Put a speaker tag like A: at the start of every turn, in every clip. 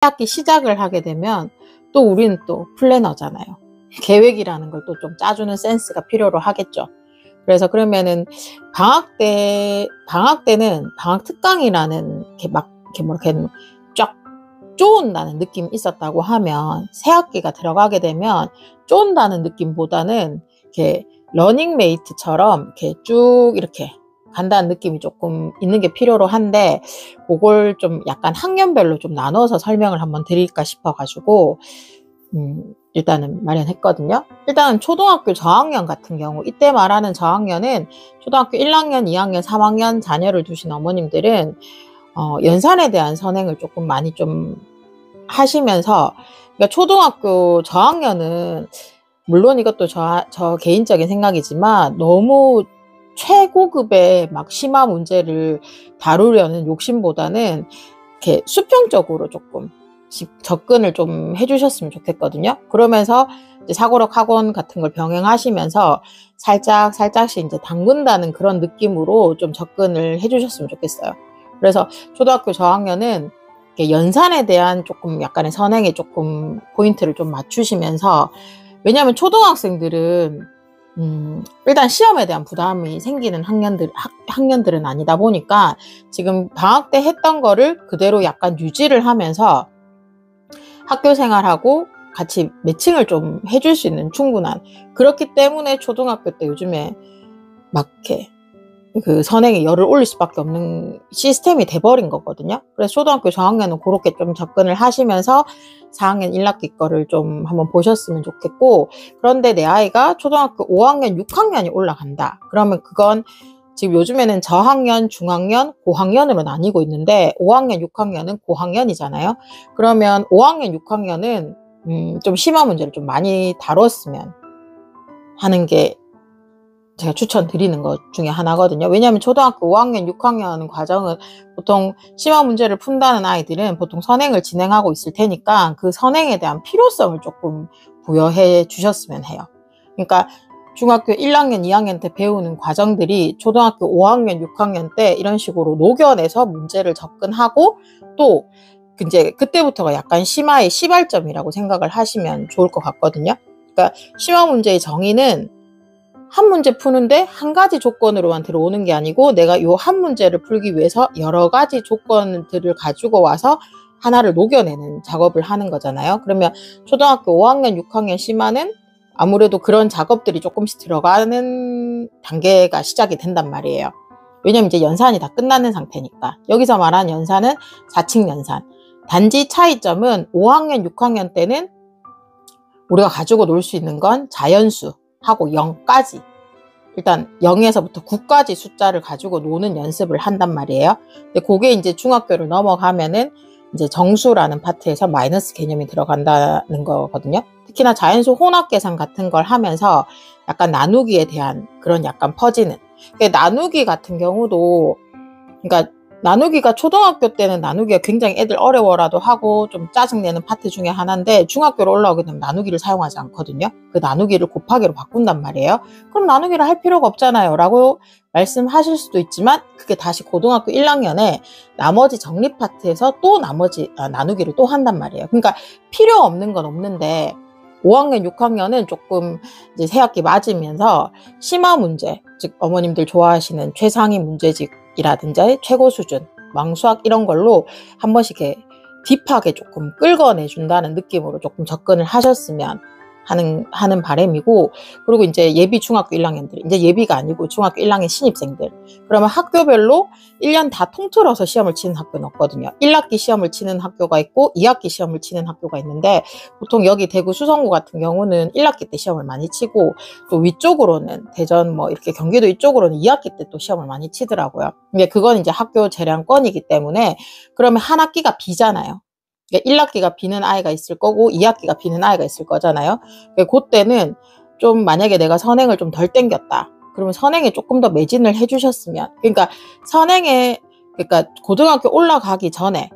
A: 학기 시작을 하게 되면 또 우리는 또 플래너잖아요. 계획이라는 걸 또 좀 짜주는 센스가 필요로 하겠죠. 그래서 그러면은 방학 때는 방학 특강이라는 이렇게 쫙 쪼은다는 느낌이 있었다고 하면 새 학기가 들어가게 되면 쪼은다는 느낌보다는 이렇게 러닝메이트처럼 이렇게 쭉 이렇게 간다는 느낌이 조금 있는 게 필요로 한데, 그걸 좀 약간 학년별로 좀 나눠서 설명을 한번 드릴까 싶어가지고 일단은 마련했거든요. 일단은 초등학교 저학년 같은 경우, 이때 말하는 저학년은 초등학교 1학년, 2학년, 3학년 자녀를 두신 어머님들은 연산에 대한 선행을 조금 많이 좀 하시면서, 그러니까 초등학교 저학년은 물론 이것도 저 개인적인 생각이지만 너무 최고급의 막 심화 문제를 다루려는 욕심보다는 이렇게 수평적으로 조금 접근을 좀 해주셨으면 좋겠거든요. 그러면서 이제 사고력 학원 같은 걸 병행하시면서 살짝씩 이제 담근다는 그런 느낌으로 좀 접근을 해주셨으면 좋겠어요. 그래서 초등학교 저학년은 연산에 대한 조금 약간의 선행에 조금 포인트를 좀 맞추시면서, 왜냐하면 초등학생들은 일단 시험에 대한 부담이 생기는 학년들은 아니다 보니까 지금 방학 때 했던 거를 그대로 약간 유지를 하면서 학교 생활하고 같이 매칭을 좀 해줄 수 있는 충분한, 그렇기 때문에 초등학교 때 요즘에 막 이렇게 그 선행에 열을 올릴 수밖에 없는 시스템이 돼버린 거거든요. 그래서 초등학교 저학년은 그렇게 좀 접근을 하시면서 4학년 1학기 거를 좀 한번 보셨으면 좋겠고, 그런데 내 아이가 초등학교 5학년, 6학년이 올라간다. 그러면 그건 지금 요즘에는 저학년, 중학년, 고학년으로 나뉘고 있는데 5학년, 6학년은 고학년이잖아요. 그러면 5학년, 6학년은 좀 심화 문제를 좀 많이 다뤘으면 하는 게 제가 추천드리는 것 중에 하나거든요. 왜냐하면 초등학교 5학년, 6학년 과정은 보통 심화 문제를 푼다는 아이들은 보통 선행을 진행하고 있을 테니까 그 선행에 대한 필요성을 조금 부여해 주셨으면 해요. 그러니까 중학교 1학년, 2학년 때 배우는 과정들이 초등학교 5학년, 6학년 때 이런 식으로 녹여내서 문제를 접근하고, 또 이제 그때부터가 약간 심화의 시발점이라고 생각을 하시면 좋을 것 같거든요. 그러니까 심화 문제의 정의는 한 문제 푸는데 한 가지 조건으로만 들어오는 게 아니고, 내가 요 한 문제를 풀기 위해서 여러 가지 조건들을 가지고 와서 하나를 녹여내는 작업을 하는 거잖아요. 그러면 초등학교 5학년, 6학년 심화는 아무래도 그런 작업들이 조금씩 들어가는 단계가 시작이 된단 말이에요. 왜냐면 이제 연산이 다 끝나는 상태니까. 여기서 말하는 연산은 4층 연산. 단지 차이점은 5학년, 6학년 때는 우리가 가지고 놀 수 있는 건 자연수 하고 0까지, 일단 0에서부터 9까지 숫자를 가지고 노는 연습을 한단 말이에요. 근데 그게 이제 중학교를 넘어가면은 이제 정수라는 파트에서 마이너스 개념이 들어간다는 거거든요. 특히나 자연수 혼합 계산 같은 걸 하면서 약간 나누기에 대한 그런 약간 퍼지는. 나누기 같은 경우도, 그러니까 나누기가 초등학교 때는 나누기가 굉장히 애들 어려워라도 하고 좀 짜증내는 파트 중에 하나인데, 중학교로 올라오게 되면 나누기를 사용하지 않거든요. 그 나누기를 곱하기로 바꾼단 말이에요. 그럼 나누기를 할 필요가 없잖아요 라고 말씀하실 수도 있지만, 그게 다시 고등학교 1학년에 나머지 정리 파트에서 또 나누기를 또 한단 말이에요. 그러니까 필요 없는 건 없는데 5학년, 6학년은 조금 이제 새 학기 맞으면서 심화 문제, 즉 어머님들 좋아하시는 최상위 문제집이라든지 최고 수준, 왕수학 이런 걸로 한 번씩 이렇게 딥하게 조금 끌어내준다는 느낌으로 조금 접근을 하셨으면 하는 바람이고, 그리고 이제 예비 중학교 1학년들, 이제 예비가 아니고 중학교 1학년 신입생들, 그러면 학교별로 1년 다 통틀어서 시험을 치는 학교는 없거든요. 1학기 시험을 치는 학교가 있고 2학기 시험을 치는 학교가 있는데, 보통 여기 대구 수성구 같은 경우는 1학기 때 시험을 많이 치고, 또 위쪽으로는 대전 뭐 이렇게 경기도 이쪽으로는 2학기 때 또 시험을 많이 치더라고요. 근데 그건 이제 학교 재량권이기 때문에, 그러면 한 학기가 비잖아요. 1학기가 비는 아이가 있을 거고 2학기가 비는 아이가 있을 거잖아요. 그때는 좀 만약에 내가 선행을 좀 덜 땡겼다. 그러면 선행에 조금 더 매진을 해주셨으면, 그러니까 고등학교 올라가기 전에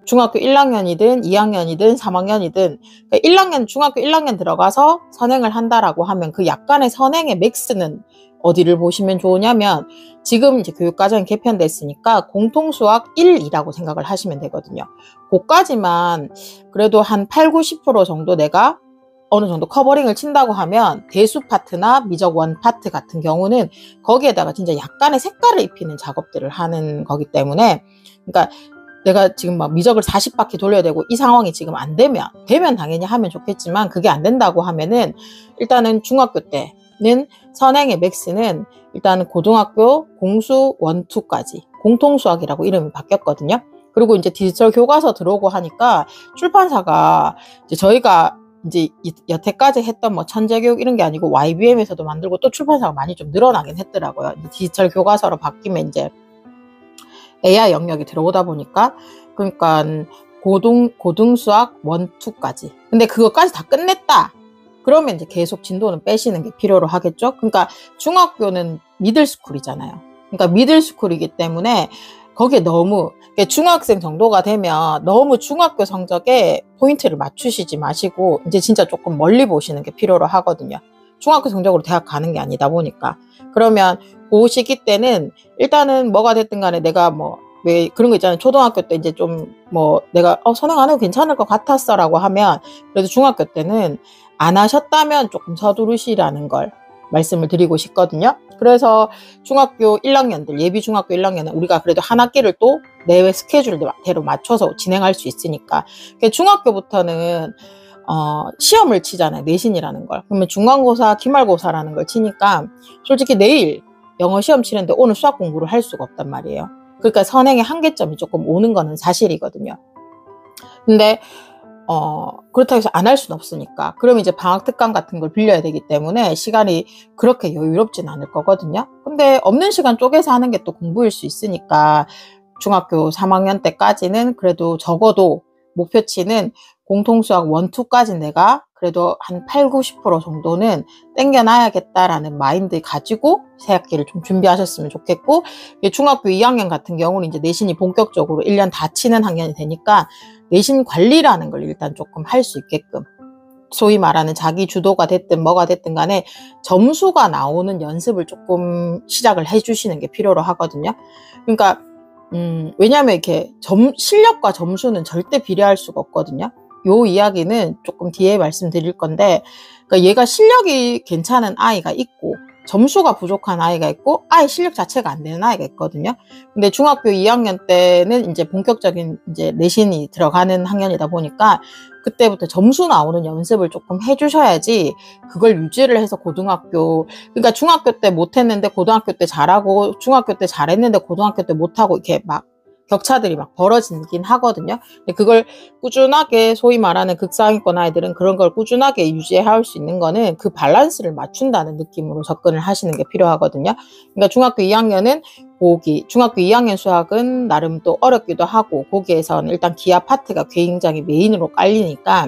A: 중학교 1학년이든 2학년이든 3학년이든 중학교 1학년 들어가서 선행을 한다라고 하면 그 약간의 선행의 맥스는 어디를 보시면 좋으냐면 지금 이제 교육과정이 개편됐으니까 공통수학 1, 2라고 생각을 하시면 되거든요. 그까지만 그래도 한 8, 90% 정도 내가 어느 정도 커버링을 친다고 하면 대수 파트나 미적 원 파트 같은 경우는 거기에다가 진짜 약간의 색깔을 입히는 작업들을 하는 거기 때문에, 그러니까 내가 지금 막 미적을 40바퀴 돌려야 되고 이 상황이 지금 안 되면 당연히 하면 좋겠지만 그게 안 된다고 하면은 일단은 중학교 때는 선행의 맥스는 일단은 고등학교 공수 1, 2까지 공통수학이라고 이름이 바뀌었거든요. 그리고 이제 디지털 교과서 들어오고 하니까 출판사가 이제 저희가 이제 여태까지 했던 뭐 천재교육 이런 게 아니고 YBM에서도 만들고 또 출판사가 많이 좀 늘어나긴 했더라고요. 디지털 교과서로 바뀌면 이제 AI 영역이 들어오다 보니까, 그러니까 고등수학 1, 2까지. 근데 그것까지 다 끝냈다. 그러면 이제 계속 진도는 빼시는 게 필요로 하겠죠. 그러니까 중학교는 미들스쿨이잖아요. 그러니까 미들스쿨이기 때문에 거기에 너무 중학생 정도가 되면 너무 중학교 성적에 포인트를 맞추시지 마시고 이제 진짜 조금 멀리 보시는 게 필요로 하거든요. 중학교 성적으로 대학 가는 게 아니다 보니까. 그러면 그 시기 때는 일단은 뭐가 됐든 간에 내가 뭐 왜 그런 거 있잖아요. 초등학교 때 이제 좀 뭐 내가 선행 안 해도 괜찮을 것 같았어 라고 하면 그래도 중학교 때는 안 하셨다면 조금 서두르시라는 걸 말씀을 드리고 싶거든요. 그래서 중학교 1학년들, 예비 중학교 1학년은 우리가 그래도 한 학기를 또 내외 스케줄대로 맞춰서 진행할 수 있으니까. 중학교부터는 시험을 치잖아요. 내신이라는 걸. 그러면 중간고사, 기말고사라는 걸 치니까 솔직히 내일 영어 시험 치는데 오늘 수학 공부를 할 수가 없단 말이에요. 그러니까 선행의 한계점이 조금 오는 거는 사실이거든요. 근데 그렇다고 해서 안 할 수는 없으니까. 그럼 이제 방학 특강 같은 걸 빌려야 되기 때문에 시간이 그렇게 여유롭진 않을 거거든요. 근데 없는 시간 쪼개서 하는 게 또 공부일 수 있으니까 중학교 3학년 때까지는 그래도 적어도 목표치는 공통수학 1, 2까지 내가 그래도 한 8, 90% 정도는 땡겨놔야겠다라는 마인드 가지고 새학기를 좀 준비하셨으면 좋겠고, 중학교 2학년 같은 경우는 이제 내신이 본격적으로 1년 다 치는 학년이 되니까 내신 관리라는 걸 일단 조금 할 수 있게끔, 소위 말하는 자기 주도가 됐든 뭐가 됐든 간에 점수가 나오는 연습을 조금 시작을 해주시는 게 필요로 하거든요. 그러니까 왜냐하면 이렇게 실력과 점수는 절대 비례할 수가 없거든요. 요 이야기는 조금 뒤에 말씀드릴 건데, 그러니까 얘가 실력이 괜찮은 아이가 있고 점수가 부족한 아이가 있고 아예 실력 자체가 안 되는 아이가 있거든요. 근데 중학교 2학년 때는 이제 본격적인 이제 내신이 들어가는 학년이다 보니까 그때부터 점수 나오는 연습을 조금 해주셔야지 그걸 유지를 해서 고등학교, 그러니까 중학교 때 못했는데 고등학교 때 잘하고 중학교 때 잘했는데 고등학교 때 못하고 이렇게 막 격차들이 막 벌어지긴 하거든요. 근데 그걸 꾸준하게, 소위 말하는 극상위권 아이들은 그런 걸 꾸준하게 유지할 수 있는 거는 그 밸런스를 맞춘다는 느낌으로 접근을 하시는 게 필요하거든요. 그러니까 중학교 2학년은 중학교 2학년 수학은 나름 또 어렵기도 하고 거기에서는 일단 기하 파트가 굉장히 메인으로 깔리니까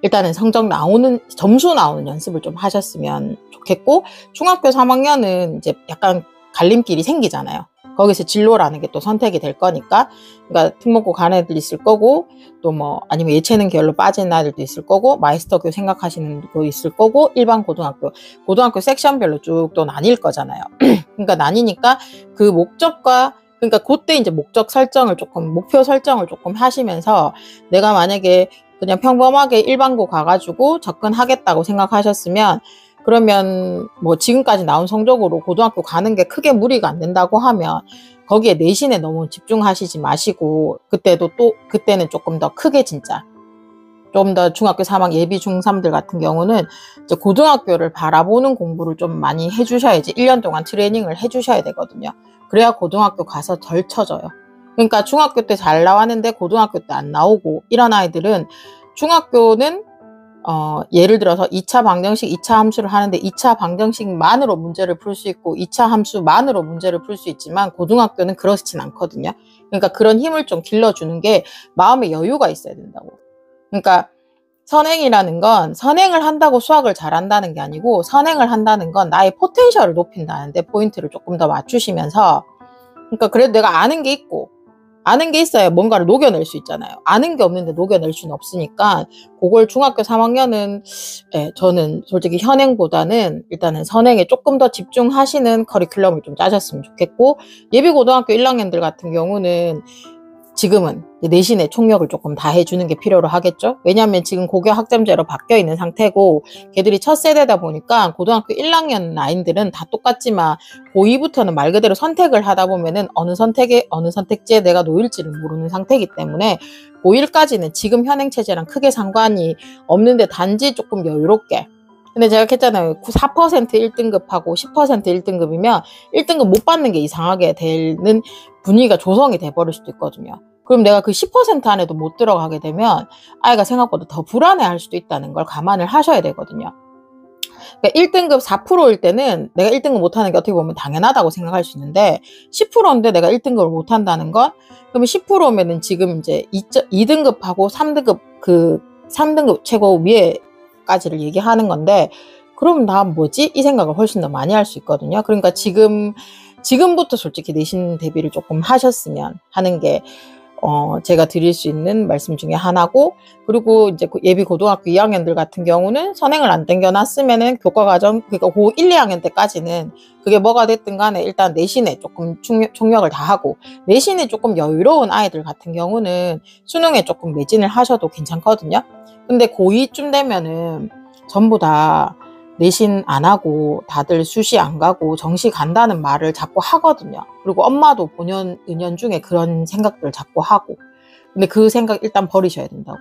A: 일단은 점수 나오는 연습을 좀 하셨으면 좋겠고, 중학교 3학년은 이제 약간 갈림길이 생기잖아요. 거기서 진로라는 게 또 선택이 될 거니까, 그러니까 특목고 간 애들 있을 거고, 또 뭐 아니면 예체능 계열로 빠진 아이들도 있을 거고, 마이스터교 생각하시는 거 있을 거고, 일반 고등학교 섹션별로 쭉 또 나뉠 거잖아요. 그러니까 나뉘니까 그 목적과, 그러니까 그때 이제 목표 설정을 조금 하시면서, 내가 만약에 그냥 평범하게 일반고 가가지고 접근하겠다고 생각하셨으면, 그러면 뭐 지금까지 나온 성적으로 고등학교 가는 게 크게 무리가 안 된다고 하면 거기에 내신에 너무 집중하시지 마시고, 그때는 조금 더 크게 진짜 좀 더 중학교 3학년 예비 중3들 같은 경우는 이제 고등학교를 바라보는 공부를 좀 많이 해주셔야지, 1년 동안 트레이닝을 해주셔야 되거든요. 그래야 고등학교 가서 덜 쳐져요. 그러니까 중학교 때 잘 나왔는데 고등학교 때 안 나오고 이런 아이들은 중학교는 예를 들어서 2차 방정식, 2차 함수를 하는데 2차 방정식만으로 문제를 풀 수 있고 2차 함수만으로 문제를 풀 수 있지만 고등학교는 그렇진 않거든요. 그러니까 그런 힘을 좀 길러주는 게 마음의 여유가 있어야 된다고. 그러니까 선행이라는 건 선행을 한다고 수학을 잘한다는 게 아니고, 선행을 한다는 건 나의 포텐셜을 높인다는데 포인트를 조금 더 맞추시면서, 그러니까 그래도 내가 아는 게 있고 아는 게 있어야 뭔가를 녹여낼 수 있잖아요. 아는 게 없는데 녹여낼 수는 없으니까 그걸 중학교 3학년은 저는 솔직히 현행보다는 일단은 선행에 조금 더 집중하시는 커리큘럼을 좀 짜셨으면 좋겠고, 예비고등학교 1학년들 같은 경우는 지금은 내신에 총력을 조금 다 해주는 게 필요로 하겠죠. 왜냐하면 지금 고교 학점제로 바뀌어 있는 상태고 걔들이 첫 세대다 보니까 고등학교 1학년 라인들은 다 똑같지만 고2부터는 말 그대로 선택을 하다 보면은 어느 선택지에 내가 놓일지를 모르는 상태이기 때문에 고1까지는 지금 현행체제랑 크게 상관이 없는데 단지 조금 여유롭게. 근데 제가 했잖아요. 4% 1등급하고 10% 1등급이면 1등급 못 받는 게 이상하게 되는 분위기가 조성이 돼버릴 수도 있거든요. 그럼 내가 그 10% 안에도 못 들어가게 되면 아이가 생각보다 더 불안해할 수도 있다는 걸 감안을 하셔야 되거든요. 그러니까 1등급 4%일 때는 내가 1등급 못하는 게 어떻게 보면 당연하다고 생각할 수 있는데 10%인데 내가 1등급을 못한다는 건 그러면 10%면은 지금 이제 2등급하고 3등급 3등급 최고 위에까지를 얘기하는 건데 그럼 나 뭐지? 이 생각을 훨씬 더 많이 할 수 있거든요. 그러니까 지금부터 솔직히 내신 대비를 조금 하셨으면 하는 게 제가 드릴 수 있는 말씀 중에 하나고, 그리고 이제 예비 고등학교 2학년들 같은 경우는 선행을 안 땡겨놨으면은 교과과정, 그러니까 고 1, 2학년 때까지는 그게 뭐가 됐든 간에 일단 내신에 조금 총력을 다하고, 내신이 조금 여유로운 아이들 같은 경우는 수능에 조금 매진을 하셔도 괜찮거든요. 근데 고2쯤 되면은 전부 다 내신 안 하고 다들 수시 안 가고 정시 간다는 말을 자꾸 하거든요. 그리고 엄마도 본연 은연중에 그런 생각들을 자꾸 하고. 근데 그 생각 일단 버리셔야 된다고.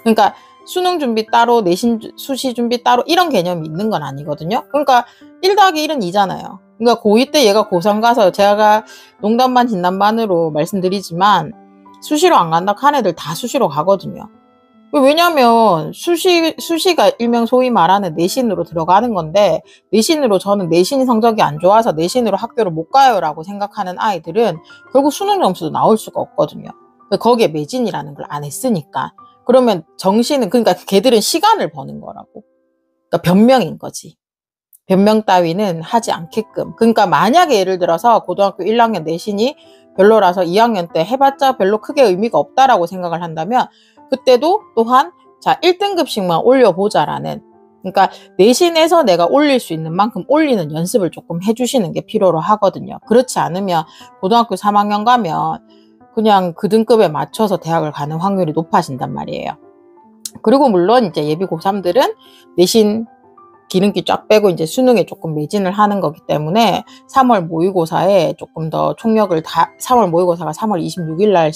A: 그러니까 수능 준비 따로 내신 수시 준비 따로 이런 개념이 있는 건 아니거든요. 그러니까 1+1은 2잖아요. 그러니까 고2 때 얘가 고3 가서 제가 농담 반 진담 반으로 말씀드리지만 수시로 안 간다 한 애들 다 수시로 가거든요. 왜냐면 수시가 일명 소위 말하는 내신으로 들어가는 건데, 내신으로 저는 내신 성적이 안 좋아서 내신으로 학교를 못 가요라고 생각하는 아이들은 결국 수능 점수도 나올 수가 없거든요. 거기에 매진이라는 걸 안 했으니까. 그러면 정시는, 그러니까 걔들은 시간을 버는 거라고. 그러니까 변명인 거지. 변명 따위는 하지 않게끔. 그러니까 만약에 예를 들어서 고등학교 1학년 내신이 별로라서 2학년 때 해봤자 별로 크게 의미가 없다라고 생각을 한다면 그때도 또한 자 1등급씩만 올려보자라는, 그러니까 내신에서 내가 올릴 수 있는 만큼 올리는 연습을 조금 해주시는 게 필요로 하거든요. 그렇지 않으면 고등학교 3학년 가면 그냥 그 등급에 맞춰서 대학을 가는 확률이 높아진단 말이에요. 그리고 물론 이제 예비 고3들은 내신 기름기 쫙 빼고 이제 수능에 조금 매진을 하는 거기 때문에 3월 모의고사에 조금 더 총력을 3월 모의고사가 3월 26일 날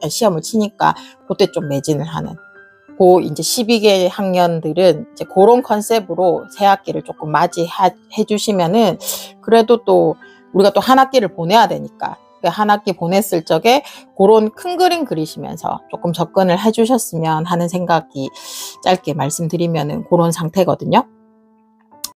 A: 시험을 치니까 그때 좀 매진을 하는. 이제 12개 학년들은 이제 그런 컨셉으로 새 학기를 조금 맞이해 주시면은 그래도 또 우리가 또 한 학기를 보내야 되니까 한 학기 보냈을 적에 그런 큰 그림 그리시면서 조금 접근을 해 주셨으면 하는 생각이 짧게 말씀드리면은 그런 상태거든요.